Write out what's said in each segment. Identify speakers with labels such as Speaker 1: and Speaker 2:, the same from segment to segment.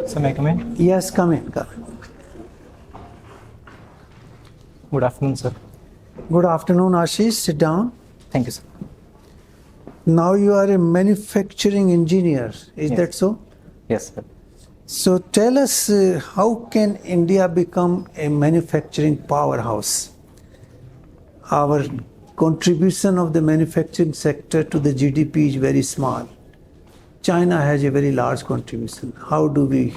Speaker 1: So, may I come in?
Speaker 2: Yes, come in, come in.
Speaker 1: Good afternoon, sir.
Speaker 2: Good afternoon, Ashish. Sit down.
Speaker 1: Thank you, sir.
Speaker 2: Now you are a manufacturing engineer. Is
Speaker 1: Yes.
Speaker 2: that so?
Speaker 1: Yes, sir.
Speaker 2: So tell us, how can India become a manufacturing powerhouse? Our contribution of the manufacturing sector to the GDP is very small. China has a very large contribution. How do we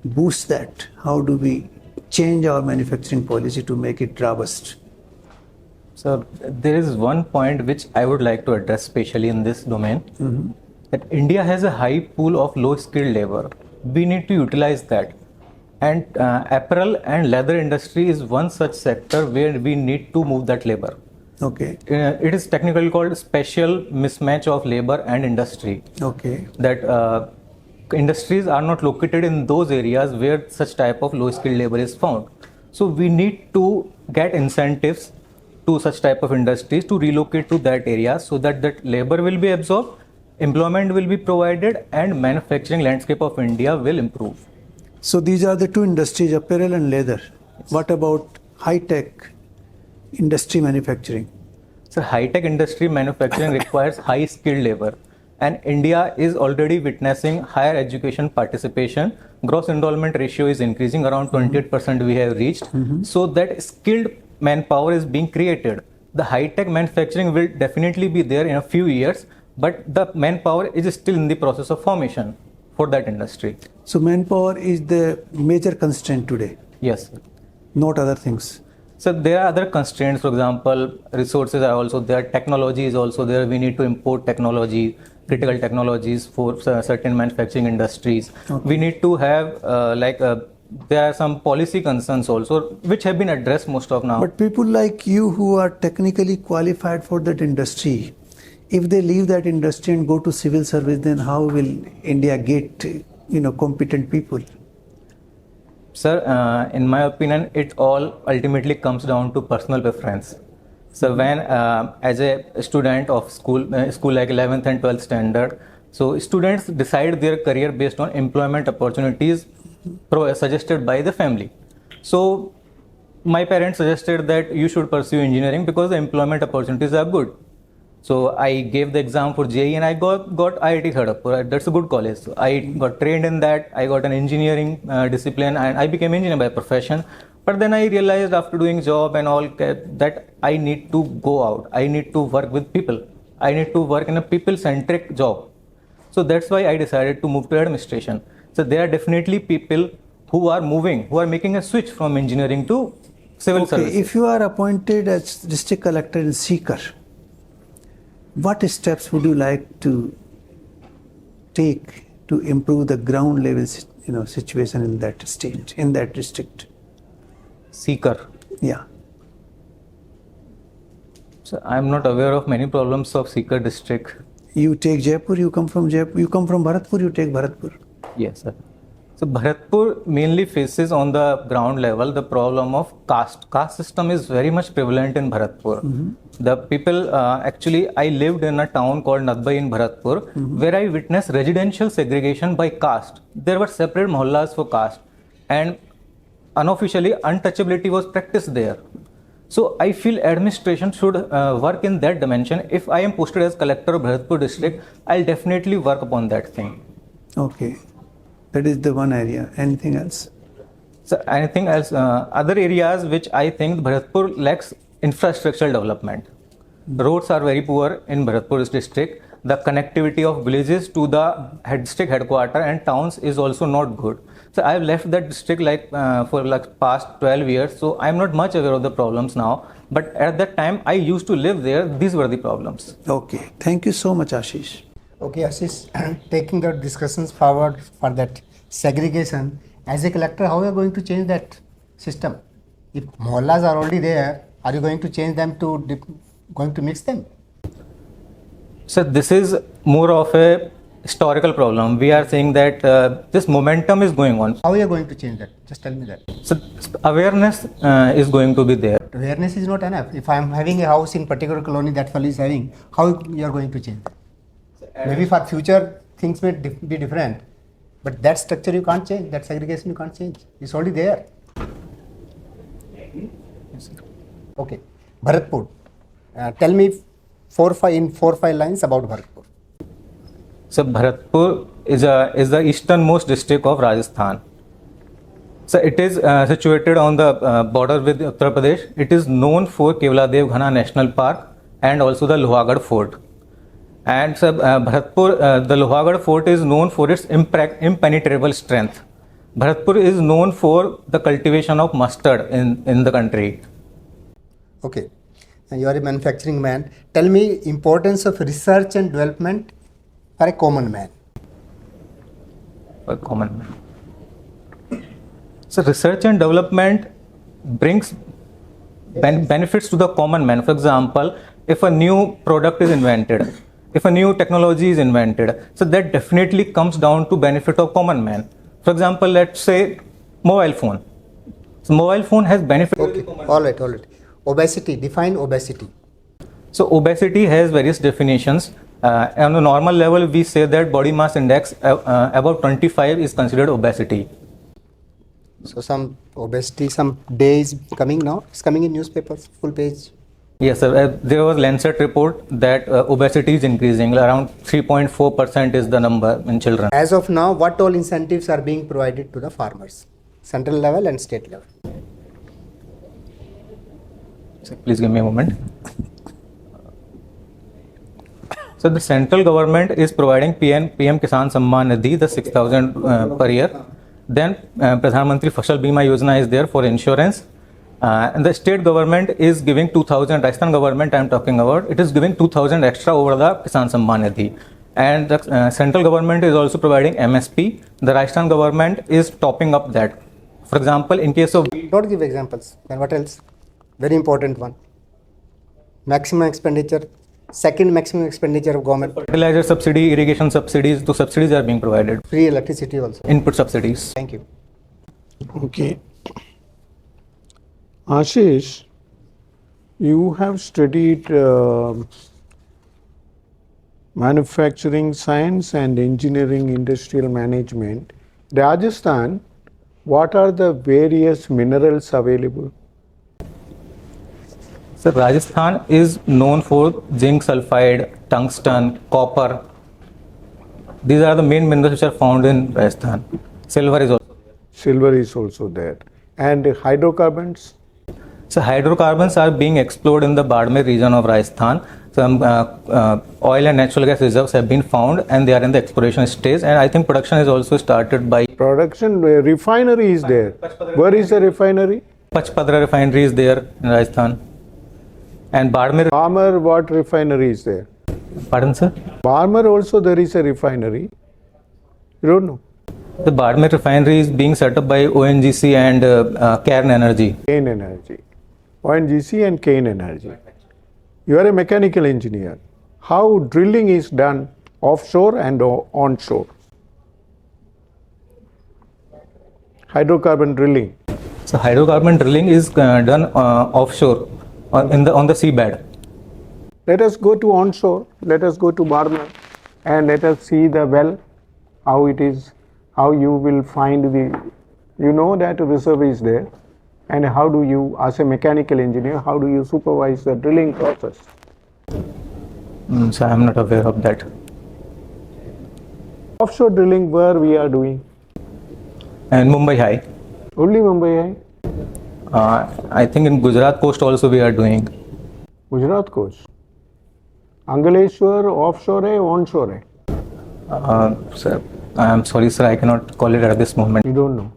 Speaker 2: boost that? How do we change our manufacturing policy to make it robust?
Speaker 1: So, there is one point which I would like to address, especially in this domain, that India has a high pool of low-skilled labor. We need to utilize that. And apparel and leather industry is one such sector where we need to move that labor.
Speaker 2: Okay.
Speaker 1: It is technically called special mismatch of labor and industry.
Speaker 2: Okay.
Speaker 1: That industries are not located in those areas where such type of low skilled labor is found. So we need to get incentives to such type of industries to relocate to that area so that that labor will be absorbed, employment will be provided, and manufacturing landscape of India will improve.
Speaker 2: So these are the two industries, apparel and leather. Yes. What about high-tech industry manufacturing?
Speaker 1: So high-tech industry manufacturing requires high-skilled labor, and India is already witnessing higher education participation. Gross enrollment ratio is increasing, around 28% we have reached. So that skilled manpower is being created. The high-tech manufacturing will definitely be there in a few years, but the manpower is still in the process of formation for that industry.
Speaker 2: So manpower is the major constraint today?
Speaker 1: Yes.
Speaker 2: Not other things?
Speaker 1: So there are other constraints. For example, resources are also there, technology is also there. We need to import technology, critical technologies for certain manufacturing industries. Okay. We need to have there are some policy concerns also which have been addressed most of now.
Speaker 2: But people like you who are technically qualified for that industry, if they leave that industry and go to civil service, then how will India get competent people?
Speaker 1: Sir, in my opinion, it all ultimately comes down to personal preference. So when as a student of school like 11th and 12th standard, so students decide their career based on employment opportunities suggested by the family. So my parents suggested that you should pursue engineering because the employment opportunities are good. So I gave the exam for JEE and I got IIT Kharagpur. That's a good college. So I got trained in that. I got an engineering discipline and I became engineer by profession. But then I realized after doing job and all that I need to go out. I need to work with people. I need to work in a people-centric job. So that's why I decided to move to administration. So there are definitely people who are making a switch from engineering to civil service.
Speaker 2: If you are appointed as district collector in Sikar, what steps would you like to take to improve the ground level situation in that state, in that district?
Speaker 1: Seeker.
Speaker 2: Yeah.
Speaker 1: So I am not aware of many problems of Seeker district.
Speaker 2: You take Jaipur, you come from Bharatpur, you take Bharatpur.
Speaker 1: Yes, sir. So Bharatpur mainly faces on the ground level the problem of caste. Caste system is very much prevalent in Bharatpur. The people, actually, I lived in a town called Nadbai in Bharatpur, where I witnessed residential segregation by caste. There were separate mohallas for caste, and unofficially untouchability was practiced there. So I feel administration should work in that dimension. If I am posted as collector of Bharatpur district, I'll definitely work upon that thing.
Speaker 2: Okay. That is the one area. Anything else?
Speaker 1: So anything else? Other areas which I think Bharatpur lacks infrastructural development. Roads are very poor in Bharatpur district. The connectivity of villages to the district headquarters and towns is also not good. So I have left that district for past 12 years. So I am not much aware of the problems now. But at that time I used to live there. These were the problems.
Speaker 2: Okay. Thank you so much, Ashish.
Speaker 3: Okay, Ashish, taking the discussions forward for that segregation, as a collector, how are you going to change that system? If mohallas are already there, are you going to change them going to mix them?
Speaker 1: So this is more of a historical problem. We are saying that this momentum is going on.
Speaker 3: How are you going to change that? Just tell me that.
Speaker 1: So awareness is going to be there.
Speaker 3: Awareness is not enough. If I am having a house in particular colony that fellow is having, how you are going to change that? Maybe for future things may be different. But that structure you can't change, that segregation you can't change. It's already there. Okay. Bharatpur. Tell me 4-5 lines about Bharatpur.
Speaker 1: So Bharatpur is the easternmost district of Rajasthan. So it is situated on the border with Uttar Pradesh. It is known for Kevladev Ghana National Park and also the Lohagarh Fort. And so, Bharatpur, the Lohagarh Fort is known for its impenetrable strength. Bharatpur is known for the cultivation of mustard in the country.
Speaker 3: Okay. And you are a manufacturing man. Tell me importance of research and development for a common man.
Speaker 1: For common man. So research and development brings benefits to the common man. For example, if a new product is invented, if a new technology is invented, so that definitely comes down to benefit of common man. For example, let's say mobile phone. So mobile phone has benefit.
Speaker 3: Okay. All right. Obesity. Define obesity.
Speaker 1: So obesity has various definitions. On a normal level, we say that body mass index above 25 is considered obesity.
Speaker 3: So some obesity, some days coming now. It's coming in newspapers, full page.
Speaker 1: Yes, sir. There was Lancet report that obesity is increasing. Around 3.4% is the number in children.
Speaker 3: As of now, what all incentives are being provided to the farmers? Central level and state level.
Speaker 1: So please give me a moment. So the central government is providing PM Kisan Samman Nidhi, the 6,000 per year. Then Pradhan Mantri Fasal Bima Yojana is there for insurance. And the state government is giving 2,000, Rajasthan government I am talking about, it is giving 2,000 extra over the Kisan Samman Nidhi. And the central government is also providing MSP. The Rajasthan government is topping up that. For example, in case of...
Speaker 3: Don't give examples. Then what else? Very important one. Maximum expenditure. Second maximum expenditure of government.
Speaker 1: Fertilizer subsidy, irrigation subsidies, so subsidies are being provided.
Speaker 3: Free electricity also.
Speaker 1: Input subsidies.
Speaker 3: Thank you.
Speaker 2: Okay. Ashish, you have studied manufacturing science and engineering industrial management. Rajasthan, what are the various minerals available?
Speaker 1: So Rajasthan is known for zinc sulfide, tungsten, copper. These are the main minerals which are found in Rajasthan. Silver is also there.
Speaker 2: Silver is also there. And hydrocarbons?
Speaker 1: So hydrocarbons are being explored in the Badmer region of Rajasthan. Some oil and natural gas reserves have been found and they are in the exploration stage. And I think production is also started by...
Speaker 2: Production, refinery is there. Where is the refinery?
Speaker 1: Pachpadra refinery is there in Rajasthan. And Badmer...
Speaker 2: Barmer, what refinery is there?
Speaker 1: Pardon, sir?
Speaker 2: Barmer also there is a refinery. You don't know?
Speaker 1: The Badmer refinery is being set up by ONGC and Cairn Energy.
Speaker 2: Cairn Energy. ONGC and Cairn Energy. You are a mechanical engineer. How drilling is done offshore and onshore? Hydrocarbon drilling.
Speaker 1: So hydrocarbon drilling is done offshore on the seabed.
Speaker 2: Let us go to onshore. Let us go to Barmer and let us see the well, how it is, how you will find you know that a reserve is there, and how do you, as a mechanical engineer, how do you supervise the drilling process?
Speaker 1: So I am not aware of that.
Speaker 2: Offshore drilling, where we are doing?
Speaker 1: And Mumbai High.
Speaker 2: Only Mumbai High?
Speaker 1: I think in Gujarat coast also we are doing.
Speaker 2: Gujarat coast. Angaleshwar offshore hai, onshore hai?
Speaker 1: Sir, I am sorry, sir, I cannot call it at this moment.
Speaker 2: You don't know.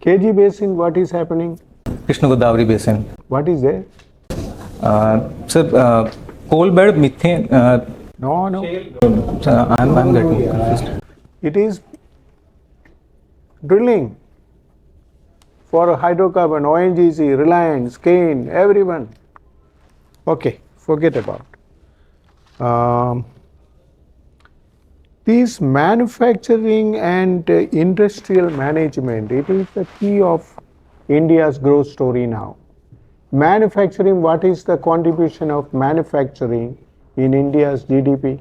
Speaker 2: KG Basin, what is happening?
Speaker 1: Krishna Godavari Basin.
Speaker 2: What is there?
Speaker 1: Sir, coal bed methane.
Speaker 2: No.
Speaker 1: Sir, I'm getting confused.
Speaker 2: It is drilling for hydrocarbon, ONGC, Reliance, Cairn, everyone. Okay, forget about. This manufacturing and industrial management, it is the key of India's growth story now. Manufacturing, what is the contribution of manufacturing in India's GDP?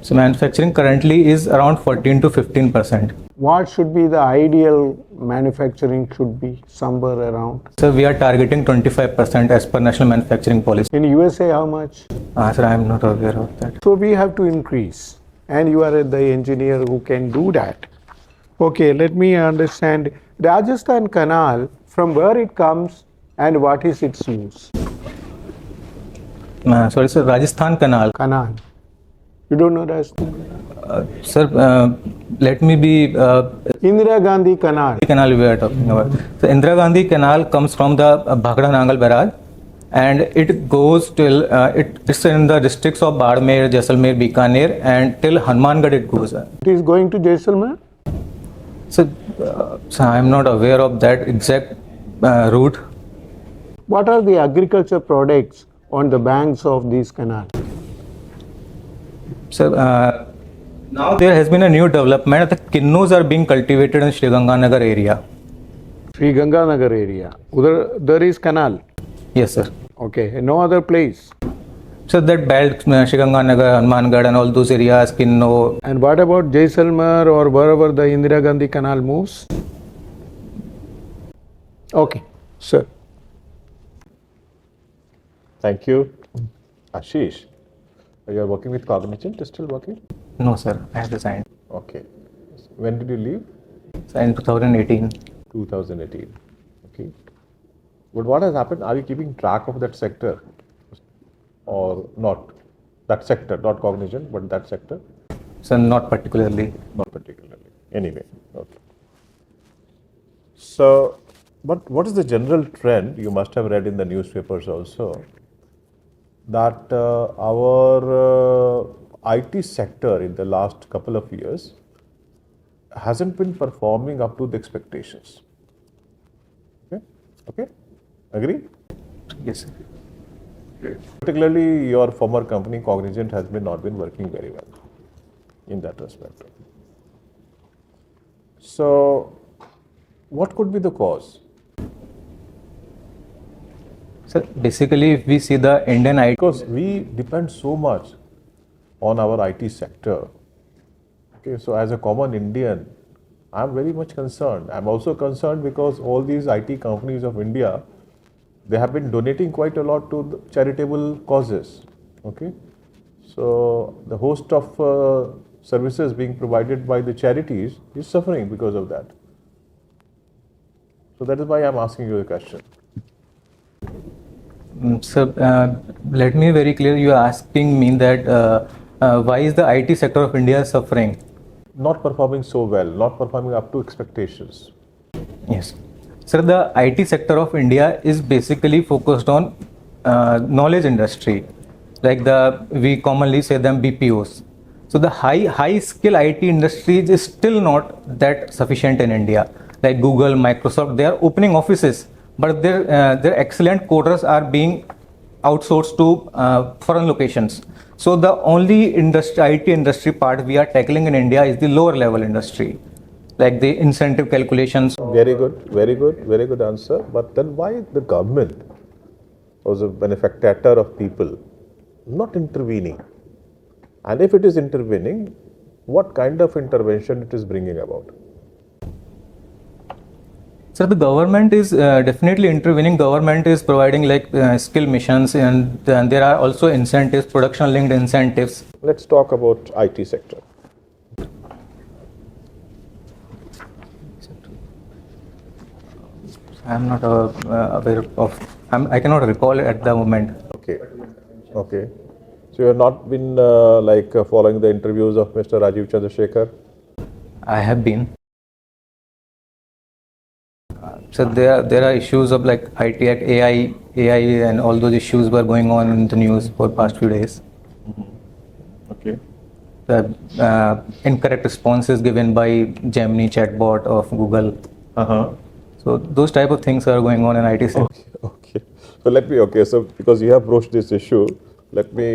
Speaker 1: So manufacturing currently is around 14 to 15%.
Speaker 4: what should be the ideal manufacturing should be somewhere around?
Speaker 1: So we are targeting 25% as per national manufacturing policy.
Speaker 4: In USA, how much?
Speaker 1: Sir, I am not aware of that.
Speaker 4: So we have to increase, and you are the engineer who can do that. Okay, let me understand Rajasthan Canal, from where it comes and what is its use?
Speaker 1: Sorry, sir, Rajasthan Canal.
Speaker 4: Canal. You don't know Rajasthan?
Speaker 1: Sir, let me be.
Speaker 4: Indira Gandhi Canal.
Speaker 1: Canal we are talking about. So Indira Gandhi Canal comes from the Bhakra Nangal barrage, and it goes till it's in the districts of Badmer, Jaisalmer, Bikaner, and till Hanumangarh it goes.
Speaker 4: It is going to Jaisalmer?
Speaker 1: So I am not aware of that exact route.
Speaker 4: What are the agriculture products on the banks of these canals?
Speaker 1: So now there has been a new development. The kinnus are being cultivated in Sri Ganganagar area.
Speaker 4: Sri Ganganagar area. There is canal.
Speaker 1: Yes, sir.
Speaker 4: Okay, no other place.
Speaker 1: So that belt, Sri Ganganagar, Hanumangarh, and all those areas, Kinno.
Speaker 4: And what about Jaisalmer or wherever the Indira Gandhi Canal moves? Okay, sir.
Speaker 5: Thank you. Ashish, you are working with Cognizant, still working?
Speaker 1: No, sir. I have resigned.
Speaker 5: Okay. When did you leave?
Speaker 1: So in 2018.
Speaker 5: 2018. Okay. But what has happened? Are you keeping track of that sector or not? That sector, not Cognizant, but that sector?
Speaker 1: So not particularly.
Speaker 5: Not particularly. Anyway, okay. So, but what is the general trend? You must have read in the newspapers also that our IT sector in the last couple of years hasn't been performing up to the expectations. Okay? Okay? Agree?
Speaker 1: Yes, sir.
Speaker 5: Particularly your former company Cognizant has not been working very well in that respect. So, what could be the cause?
Speaker 1: So basically, if we see the Indian IT,
Speaker 5: Because we depend so much on our IT sector. Okay, so as a common Indian, I'm very much concerned. I'm also concerned because all these IT companies of India, they have been donating quite a lot to the charitable causes. Okay, so the host of services being provided by the charities is suffering because of that. So that is why I'm asking you the question.
Speaker 1: so let me be very clear. You are asking me that why is the IT sector of India suffering?
Speaker 5: Not performing so well, not performing up to expectations.
Speaker 1: Yes. So the IT sector of India is basically focused on knowledge industry, like we commonly say them BPOs. So the high skill IT industry is still not that sufficient in India. Like Google, Microsoft, they are opening offices, but their excellent coders are being outsourced to foreign locations. So the only IT industry part we are tackling in India is the lower level industry, like the incentive calculations.
Speaker 5: Very good, very good, very good answer. But then why the government, as a benefactor of people, not intervening? And if it is intervening, what kind of intervention it is bringing about?
Speaker 1: So the government is definitely intervening. Government is providing like skill missions, and there are also incentives, production linked incentives.
Speaker 5: Let's talk about IT sector.
Speaker 1: I am not aware of. I cannot recall it at the moment.
Speaker 5: Okay, okay. So you have not been following the interviews of Mr. Rajiv Chandrasekhar?
Speaker 1: I have been. So there are issues of like IT Act, AI, and all those issues were going on in the news for past few days.
Speaker 5: Okay.
Speaker 1: The incorrect responses given by Gemini chatbot of Google. So those type of things are going on in IT sector.
Speaker 5: Okay. So because you have broached this issue, let me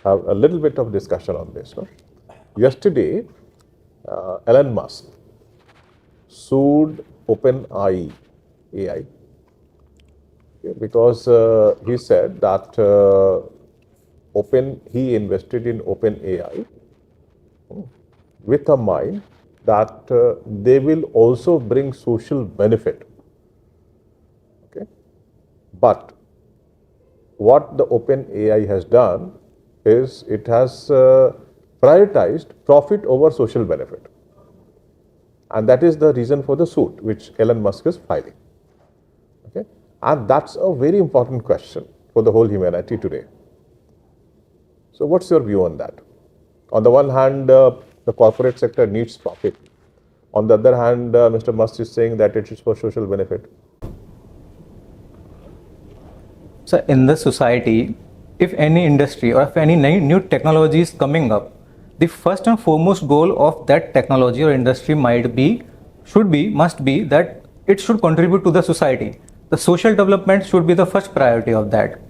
Speaker 5: have a little bit of discussion on this. No? Yesterday, Elon Musk sued OpenAI because he said that he invested in OpenAI with a mind that they will also bring social benefit. Okay, but what the OpenAI has done is it has prioritized profit over social benefit, and that is the reason for the suit which Elon Musk is filing. Okay, and that's a very important question for the whole humanity today. So, what's your view on that? On the one hand, the corporate sector needs profit. On the other hand, Mr. Musk is saying that it is for social benefit.
Speaker 1: So in the society, if any industry or if any new technology is coming up, the first and foremost goal of that technology or industry must be that it should contribute to the society. The social development should be the first priority of that.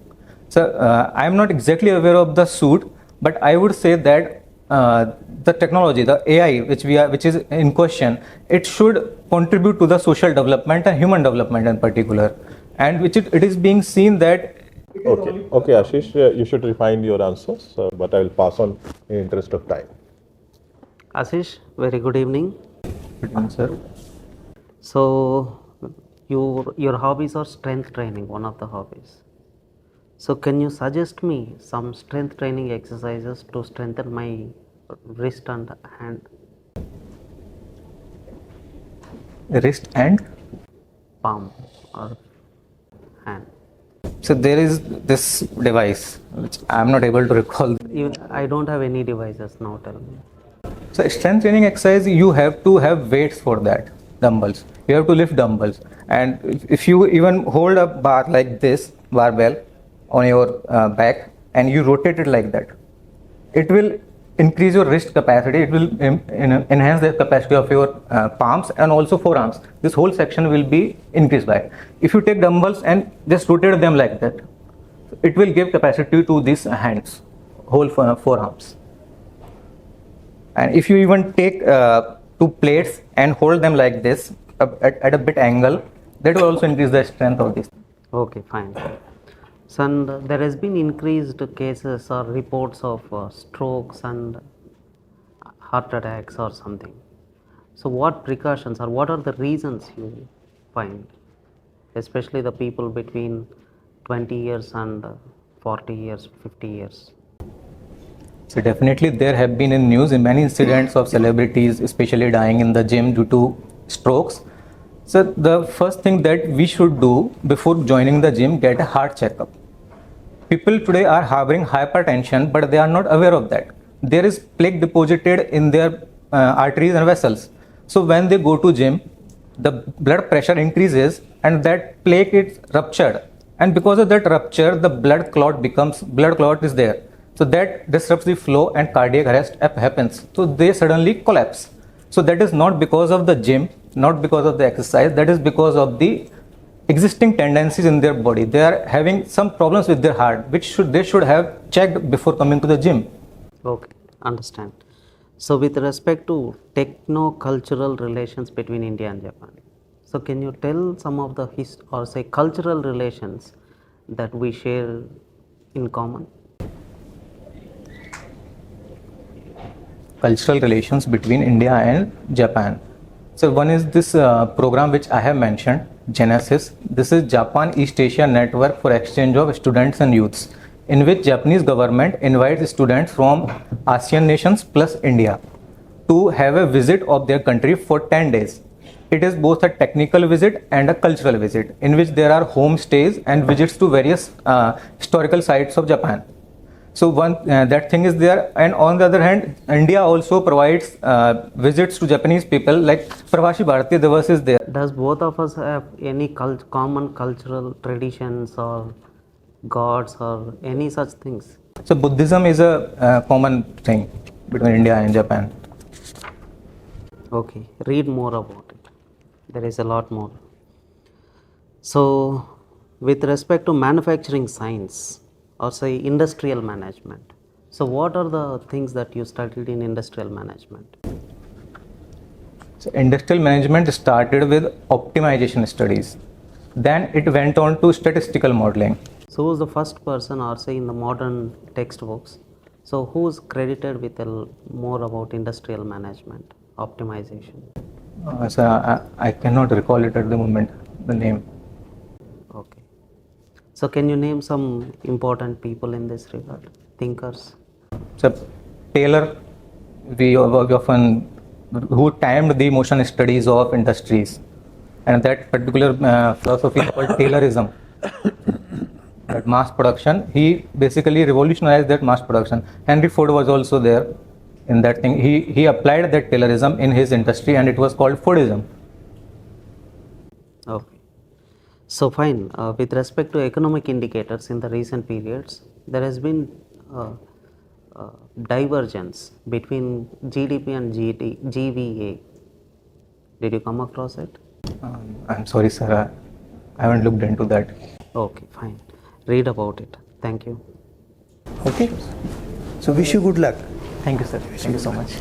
Speaker 1: So I am not exactly aware of the suit, but I would say that the technology, the AI which is in question, it should contribute to the social development and human development in particular, and which it is being seen that.
Speaker 5: Okay, Ashish, you should refine your answers, but I will pass on in interest of time.
Speaker 6: Ashish, very good evening.
Speaker 1: Good evening, sir.
Speaker 6: So, your hobbies are strength training, one of the hobbies. So, can you suggest me some strength training exercises to strengthen my wrist and hand?
Speaker 1: Wrist and
Speaker 6: Palm or hand.
Speaker 1: so there is this device which I am not able to recall.
Speaker 6: I don't have any devices now, tell me.
Speaker 1: So strength training exercise, you have to have weights for that, dumbbells. You have to lift dumbbells, and if you even hold a bar like this, barbell, on your back, and you rotate it like that, it will increase your wrist capacity. It will enhance the capacity of your palms and also forearms. This whole section will be increased by. If you take dumbbells and just rotate them like that, it will give capacity to these hands, whole forearms. And if you even take two plates and hold them like this at a bit angle, that will also increase the strength of this.
Speaker 6: Okay, fine. So, and there has been increased cases or reports of strokes and heart attacks or something. So, what precautions or what are the reasons you find, especially the people between 20 years and 40 years, 50 years?
Speaker 1: So definitely there have been in news many incidents of celebrities especially dying in the gym due to strokes. So the first thing that we should do before joining the gym, get a heart checkup. People today are harboring hypertension, but they are not aware of that. There is plaque deposited in their arteries and vessels. So when they go to gym, the blood pressure increases and that plaque is ruptured. And because of that rupture, the blood clot is there. So that disrupts the flow and cardiac arrest happens. So they suddenly collapse. So that is not because of the gym, not because of the exercise, that is because of the existing tendencies in their body. They are having some problems with their heart, which they should have checked before coming to the gym.
Speaker 6: Okay, understand. So with respect to techno-cultural relations between India and Japan, so can you tell some of the cultural relations that we share in common?
Speaker 1: Cultural relations between India and Japan. So one is this program which I have mentioned, Genesis. This is Japan East Asia Network for Exchange of Students and Youths, in which Japanese government invites students from ASEAN nations plus India to have a visit of their country for 10 days. It is both a technical visit and a cultural visit, in which there are homestays and visits to various historical sites of Japan. So that thing is there, and on the other hand, India also provides visits to Japanese people, like Pravashi Bharatiya Divas is there.
Speaker 6: Does both of us have any common cultural traditions or gods or any such things?
Speaker 1: So Buddhism is a common thing between India and Japan.
Speaker 6: Okay, read more about it. There is a lot more. So, with respect to manufacturing science, or say industrial management, so what are the things that you studied in industrial management?
Speaker 1: So industrial management started with optimization studies. Then it went on to statistical modeling.
Speaker 6: So who was the first person, or say in the modern textbooks, So who's credited with more about industrial management optimization?
Speaker 1: So I cannot recall it at the moment, the name.
Speaker 6: Okay. So can you name some important people in this regard, thinkers?
Speaker 1: So Taylor, we often, who timed the motion studies of industries, and that particular philosophy is called Taylorism. That mass production, he basically revolutionized that mass production. Henry Ford was also there in that thing. He applied that Taylorism in his industry, and it was called Fordism.
Speaker 6: Okay. So fine, with respect to economic indicators in the recent periods, there has been divergence between GDP and GVA. Did you come across it?
Speaker 1: I'm sorry, sir, I haven't looked into that.
Speaker 6: Okay, fine. Read about it. Thank you.
Speaker 2: Okay? So wish you good luck.
Speaker 1: Thank you, sir. Thank you so much.